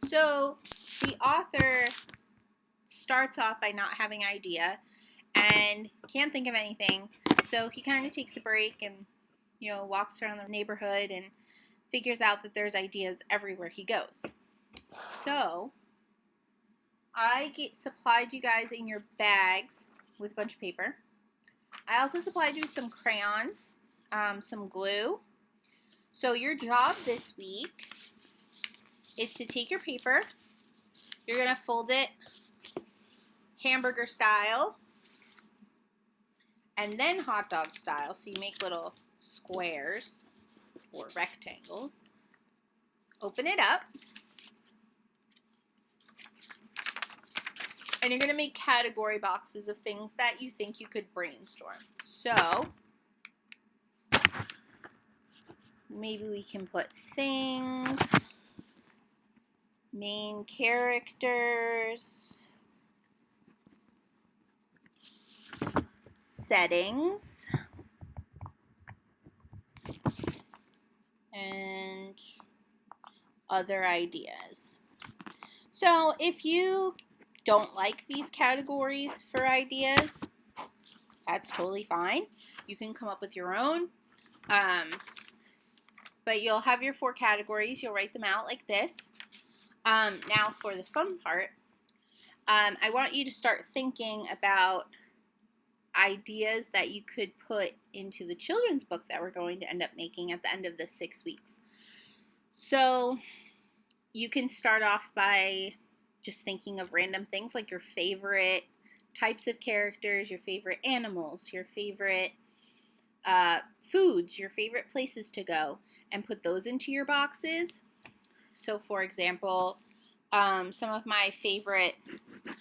So the author starts off by not having an idea and can't think of anything. So he kind of takes a break and, walks around the neighborhood and figures out that there's ideas everywhere he goes. So I supplied you guys in your bags with a bunch of paper. I also supplied you some crayons, some glue. So your job this week is to take your paper. You're going to fold it hamburger style and then hot dog style. So you make little squares or rectangles. Open it up. And you're going to make category boxes of things that you think you could brainstorm. So maybe we can put things, main characters, settings, and other ideas. So if you don't like these categories for ideas, that's totally fine. You can come up with your own. But you'll have your 4 categories. You'll write them out like this. Now for the fun part, I want you to start thinking about ideas that you could put into the children's book that we're going to end up making at the end of the 6 weeks. So you can start off by just thinking of random things like your favorite types of characters, your favorite animals, your favorite foods, your favorite places to go, and put those into your boxes. So for example, some of my favorite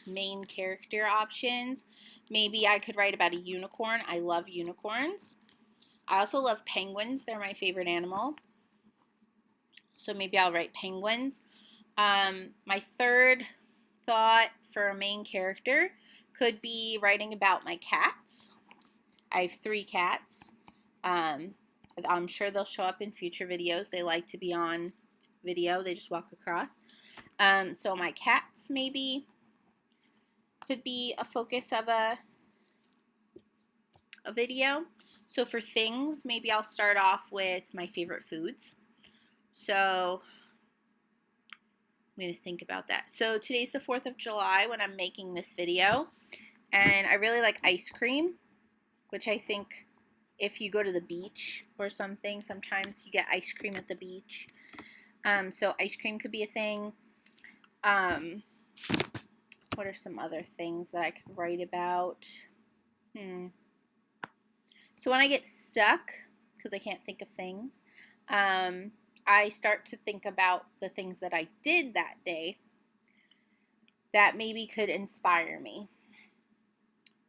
main character options, maybe I could write about a unicorn. I love unicorns. I also love penguins. They're my favorite animal. So maybe I'll write penguins. My third thought for a main character could be writing about my cats. I have 3 cats. I'm sure they'll show up in future videos. They like to be on video. They just walk across. So my cats maybe could be a focus of a video. So for things, maybe I'll start off with my favorite foods. So I'm going to think about that. So today's the 4th of July when I'm making this video. And I really like ice cream, which I think if you go to the beach or something, sometimes you get ice cream at the beach. So ice cream could be a thing. What are some other things that I could write about? So when I get stuck, because I can't think of things, I start to think about the things that I did that day that maybe could inspire me.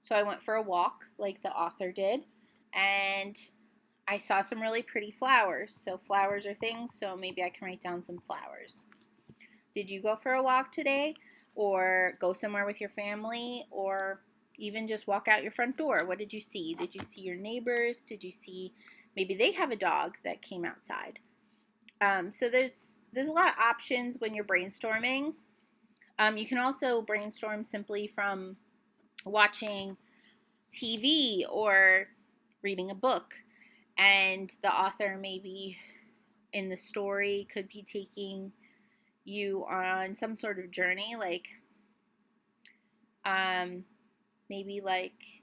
So I went for a walk like the author did, and I saw some really pretty flowers. So flowers are things, so maybe I can write down some flowers. Did you go for a walk today, or go somewhere with your family, or even just walk out your front door? What did you see? Did you see your neighbors? Did you see maybe they have a dog that came outside? So there's a lot of options when you're brainstorming. You can also brainstorm simply from watching TV or reading a book, and the author maybe in the story could be taking you on some sort of journey, like maybe like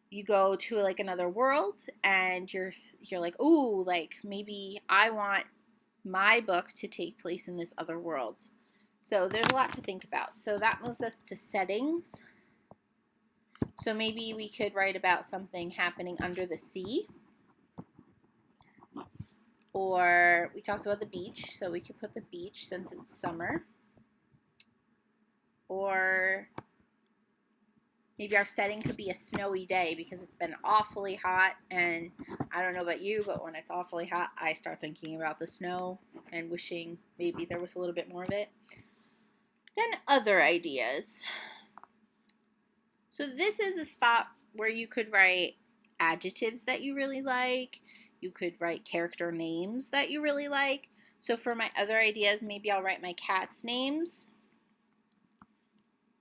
you go to like another world and you're like, ooh, like maybe I want my book to take place in this other world. So there's a lot to think about. So that moves us to settings. So maybe we could write about something happening under the sea. Or we talked about the beach, so we could put the beach since it's summer. Or maybe our setting could be a snowy day because it's been awfully hot, and I don't know about you, but when it's awfully hot, I start thinking about the snow and wishing maybe there was a little bit more of it. Then other ideas. So this is a spot where you could write adjectives that you really like. You could write character names that you really like. So for my other ideas, maybe I'll write my cats' names.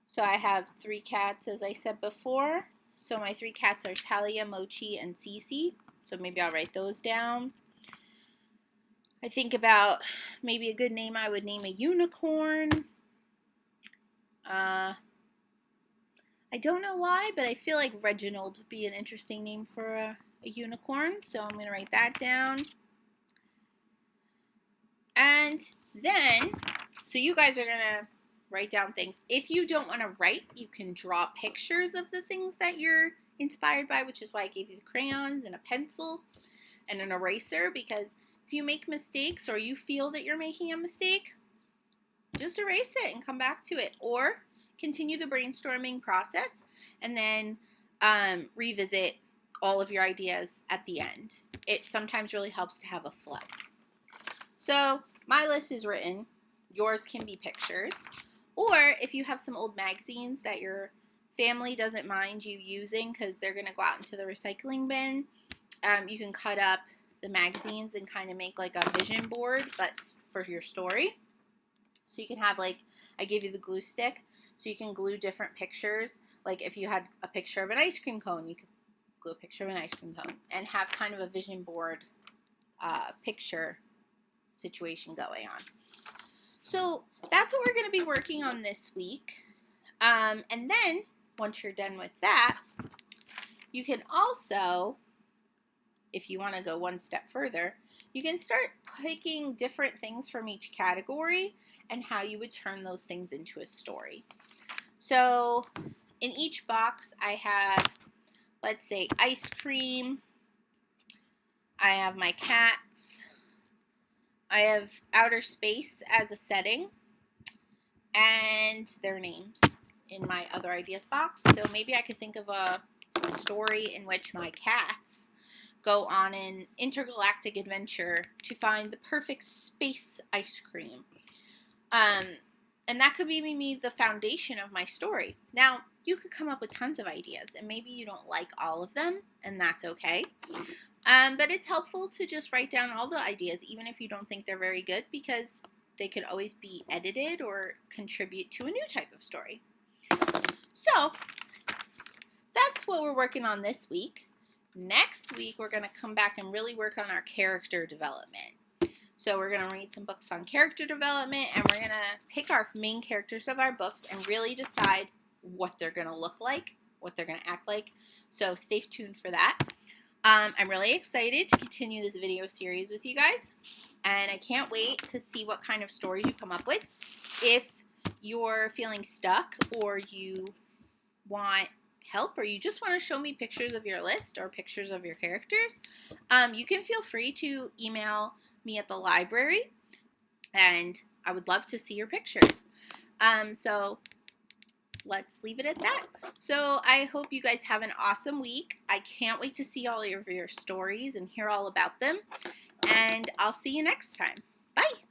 So I have 3 cats, as I said before. So my 3 cats are Talia, Mochi, and Cece. So maybe I'll write those down. I think about maybe a good name. I would name a unicorn. I don't know why, but I feel like Reginald would be an interesting name for a unicorn. So I'm going to write that down. And then, so you guys are going to write down things. If you don't want to write, you can draw pictures of the things that you're inspired by, which is why I gave you the crayons and a pencil and an eraser, because if you make mistakes or you feel that you're making a mistake, just erase it and come back to it, or continue the brainstorming process and then revisit all of your ideas at the end. It sometimes really helps to have a flow. So my list is written. Yours can be pictures. Or if you have some old magazines that your family doesn't mind you using because they're going to go out into the recycling bin, you can cut up the magazines and kind of make like a vision board, but for your story. So you can have, like, I gave you the glue stick, so you can glue different pictures. Like if you had a picture of an ice cream cone, you could glue a picture of an ice cream cone and have kind of a vision board picture situation going on. So that's what we're going to be working on this week. And then once you're done with that, you can also, if you want to go one step further, you can start picking different things from each category and how you would turn those things into a story. So in each box I have, let's say, ice cream. I have my cats. I have outer space as a setting and their names in my other ideas box. So maybe I could think of a story in which my cats go on an intergalactic adventure to find the perfect space ice cream. And that could be maybe the foundation of my story. Now, you could come up with tons of ideas, and maybe you don't like all of them, and that's okay. But it's helpful to just write down all the ideas, even if you don't think they're very good, because they could always be edited or contribute to a new type of story. So that's what we're working on this week. Next week, we're going to come back and really work on our character development. So we're going to read some books on character development, and we're going to pick our main characters of our books and really decide what they're going to look like, what they're going to act like. So stay tuned for that. I'm really excited to continue this video series with you guys, and I can't wait to see what kind of stories you come up with. If you're feeling stuck, or you want help, or you just want to show me pictures of your list or pictures of your characters, you can feel free to email me at the library, and I would love to see your pictures. So let's leave it at that. So I hope you guys have an awesome week. I can't wait to see all of your stories and hear all about them. And I'll see you next time. Bye.